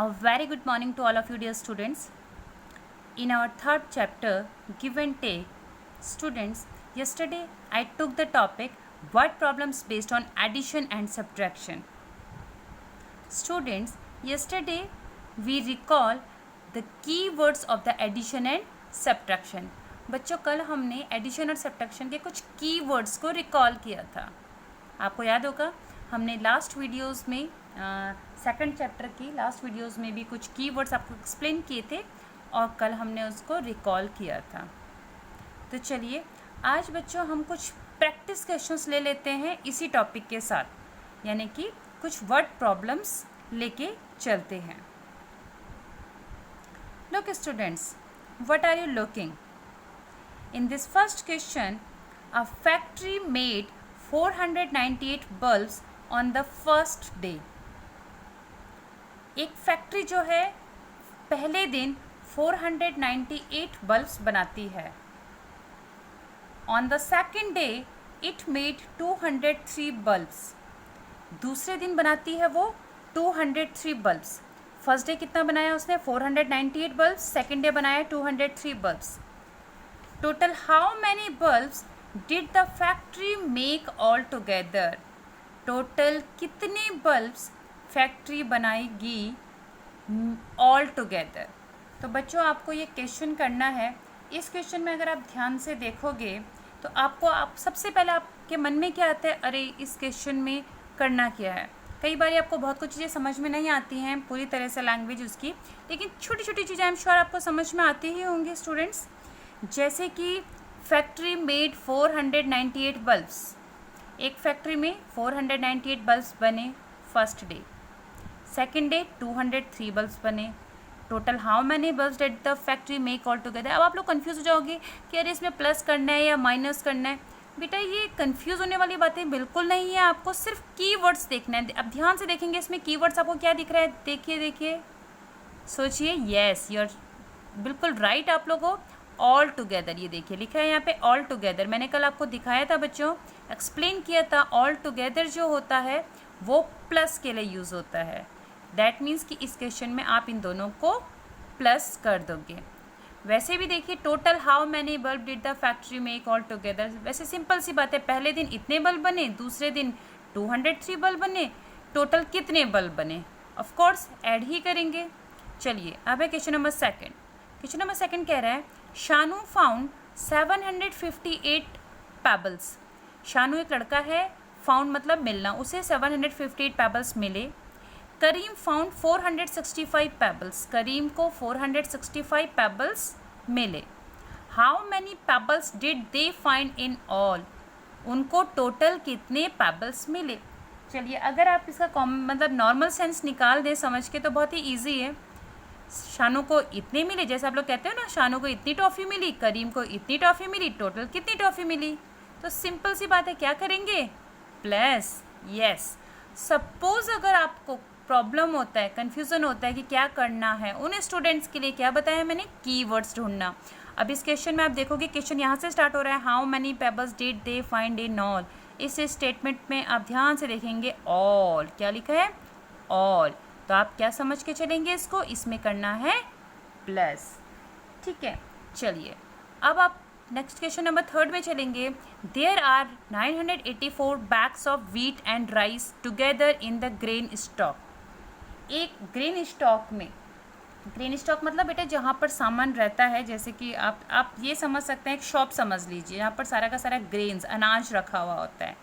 A very good morning to all of you dear students. In our third chapter, Give and Take, students, yesterday I took the topic word problems based on addition and subtraction. Students, yesterday we recall the key words of the addition and subtraction. बच्चों कल हमने addition और subtraction के कुछ की words को recall किया था. आपको याद होगा हमने लास्ट वीडियोस में सेकंड चैप्टर की लास्ट वीडियोस में भी कुछ कीवर्ड्स आपको एक्सप्लेन किए थे और कल हमने उसको रिकॉल किया था. तो चलिए आज बच्चों हम कुछ प्रैक्टिस क्वेश्चंस ले लेते हैं इसी टॉपिक के साथ, यानी कि कुछ वर्ड प्रॉब्लम्स लेके चलते हैं. Look students, what are you looking? In this first question, a factory made 498 bulbs on the first day. एक फैक्ट्री जो है पहले दिन 498 बल्ब्स बनाती है. On the second day, it made 203 bulbs. दूसरे दिन बनाती है वो 203 बल्ब्स. फर्स्ट डे कितना बनाया उसने 498 बल्ब्स, सेकेंड डे बनाया 203 bulbs. Total how many bulbs did the factory make all together. Total कितने बल्ब्स फैक्ट्री बनाएगी ऑल टुगेदर. तो बच्चों आपको ये क्वेश्चन करना है. इस क्वेश्चन में अगर आप ध्यान से देखोगे तो आप सबसे पहले आपके मन में क्या आता है, अरे इस क्वेश्चन में करना क्या है. कई बार आपको बहुत कुछ चीज़ें समझ में नहीं आती हैं पूरी तरह से लैंग्वेज उसकी, लेकिन छोटी छोटी चीज़ें आई एम श्योर आपको समझ में आती ही होंगी स्टूडेंट्स. जैसे कि फैक्ट्री मेड 498 बल्ब्स. एक फैक्ट्री में 498 बल्ब्स बने first day. Second day 203 bulbs बने. Total how many bulbs did the factory make all together. अब आप लोग कंफ्यूज हो जाओगे कि अरे इसमें प्लस करना है या माइनस करना है. बेटा ये कंफ्यूज होने वाली बातें बिल्कुल नहीं है. आपको सिर्फ कीवर्ड्स देखना है. अब ध्यान से देखेंगे इसमें कीवर्ड्स आपको क्या दिख रहा है. देखिए सोचिए. यस यू आर बिल्कुल राइट आप लोगों. ऑल टुगेदर ये देखिए लिखा है यहाँ पे ऑल टुगेदर. मैंने कल आपको दिखाया था बच्चों, एक्सप्लेन किया था. ऑल टुगेदर जो होता है वो प्लस के लिए यूज़ होता है. दैट मीन्स कि इस क्वेश्चन में आप इन दोनों को प्लस कर दोगे. वैसे भी देखिए total how many bulb did the factory make all together. वैसे सिंपल सी बात है, पहले दिन इतने बल्ब बने, दूसरे दिन 203 बल्ब बने. टोटल कितने बल्ब बने, ऑफ कोर्स ऐड ही करेंगे. चलिए अब है question number second. Question number second कह रहा है शानू फाउंड 758 पेबल्स. शानू एक लड़का है, फाउंड मतलब मिलना, उसे 758 पेबल्स मिले. करीम फाउंड 465 पेबल्स. करीम को 465 पेबल्स मिले. How many pebbles did they find in all. उनको टोटल कितने पेबल्स मिले. चलिए अगर आप इसका मतलब नॉर्मल सेंस निकाल दें समझ के तो बहुत ही ईजी है. शानू को इतने मिले, जैसे आप लोग कहते हो ना शानू को इतनी टॉफ़ी मिली, करीम को इतनी टॉफ़ी मिली, टोटल कितनी टॉफ़ी मिली. तो सिंपल सी बात है, क्या करेंगे, प्लस. यस. सपोज अगर आपको प्रॉब्लम होता है, कन्फ्यूज़न होता है कि क्या करना है, उन स्टूडेंट्स के लिए क्या बताया मैंने, कीवर्ड्स ढूंढना. अब इस क्वेश्चन में आप देखोगे क्वेश्चन यहाँ से स्टार्ट हो रहा है, how many pebbles did they find in all. इस स्टेटमेंट में आप ध्यान से देखेंगे ऑल, क्या लिखा है, ऑल. तो आप क्या समझ के चलेंगे इसको, इसमें करना है प्लस. ठीक है. चलिए अब आप नेक्स्ट क्वेश्चन नंबर थर्ड में चलेंगे. There are 984 bags of wheat and rice together in the grain stock. एक ग्रेन स्टॉक में, ग्रेन स्टॉक मतलब बेटा जहाँ पर सामान रहता है, जैसे कि आप ये समझ सकते हैं एक शॉप समझ लीजिए, यहाँ पर सारा का सारा ग्रेन्स अनाज रखा हुआ होता है.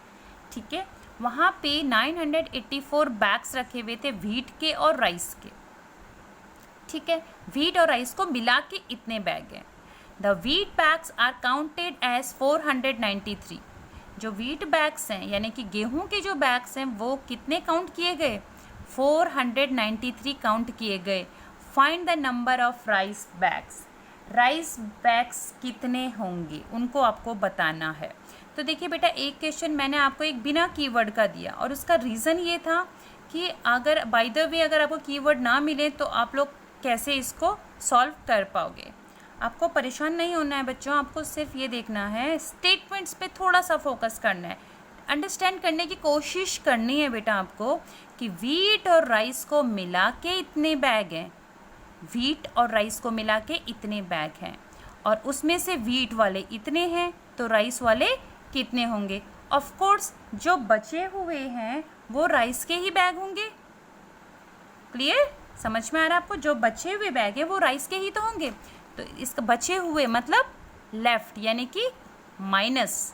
ठीक है. वहाँ पे 984 बैग्स रखे हुए थे व्हीट के और राइस के. ठीक है. व्हीट और राइस को मिला के इतने बैग हैं. The wheat bags are counted as 493. जो व्हीट बैग्स हैं यानी कि गेहूं के जो बैग्स हैं वो कितने काउंट किए गए, 493 काउंट किए गए. Find the number of rice bags. Rice bags कितने होंगे उनको आपको बताना है. तो देखिए बेटा एक क्वेश्चन मैंने आपको एक बिना कीवर्ड का दिया और उसका रीज़न ये था कि अगर बाय द वे अगर आपको कीवर्ड ना मिले तो आप लोग कैसे इसको सॉल्व कर पाओगे. आपको परेशान नहीं होना है बच्चों, आपको सिर्फ ये देखना है स्टेटमेंट्स पे थोड़ा सा फोकस करना है. अंडरस्टैंड करने की कोशिश करनी है बेटा आपको कि वीट और राइस को मिला के इतने बैग हैं, वीट और राइस को मिला के इतने बैग हैं, और उसमें से वीट वाले इतने हैं तो राइस वाले कितने होंगे। ऑफ कोर्स जो बचे हुए हैं वो राइस के ही बैग होंगे। क्लियर, समझ में आ रहा है आपको? जो बचे हुए बैग है वो राइस के ही तो होंगे। तो इसका बचे हुए मतलब लेफ्ट यानी कि माइनस।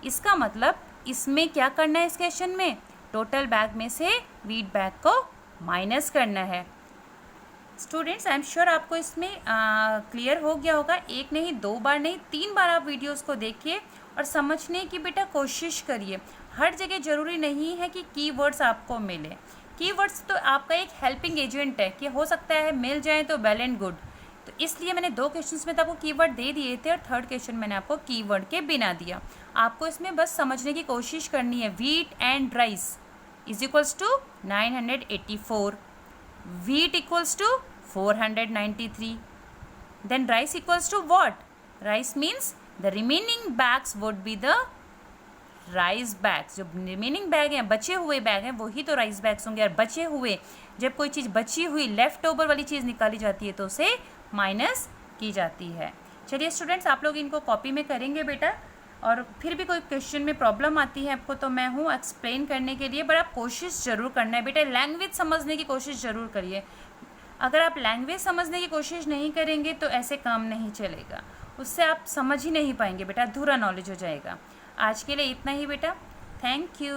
इसका मतलब इसमें क्या करना है, इस क्वेश्चन में टोटल बैग में से वीट बैग को माइनस करना है। स्टूडेंट्स आई एम श्योर आपको इसमें क्लियर हो गया होगा। एक नहीं, 2 बार नहीं, 3 बार आप वीडियोस को देखिए और समझने की बेटा कोशिश करिए। हर जगह ज़रूरी नहीं है कि कीवर्ड्स आपको मिले। कीवर्ड्स तो आपका एक हेल्पिंग एजेंट है कि हो सकता है मिल जाए तो वेल एंड गुड। तो इसलिए मैंने 2 क्वेश्चंस में तो आपको कीवर्ड दे दिए थे और थर्ड क्वेश्चन मैंने आपको कीवर्ड के बिना दिया। आपको इसमें बस समझने की कोशिश करनी है। Wheat and rice is equals to 984, wheat equals to 493, then rice equals to what? Rice means the remaining bags would be the rice bags. जो रिमेनिंग बैग हैं, बचे हुए बैग हैं, वही तो राइस बैग्स होंगे। और बचे हुए, जब कोई चीज़ बची हुई लेफ्ट ओवर वाली चीज़ निकाली जाती है तो उसे माइनस की जाती है। चलिए स्टूडेंट्स, आप लोग इनको कॉपी में करेंगे बेटा, और फिर भी कोई क्वेश्चन में प्रॉब्लम आती है आपको तो मैं हूँ एक्सप्लेन करने के लिए, बट आप कोशिश ज़रूर करना है बेटा। लैंग्वेज समझने की कोशिश ज़रूर करिए। अगर आप लैंग्वेज समझने की कोशिश नहीं करेंगे तो ऐसे काम नहीं चलेगा, उससे आप समझ ही नहीं पाएंगे बेटा, अधूरा नॉलेज हो जाएगा। आज के लिए इतना ही बेटा, थैंक यू।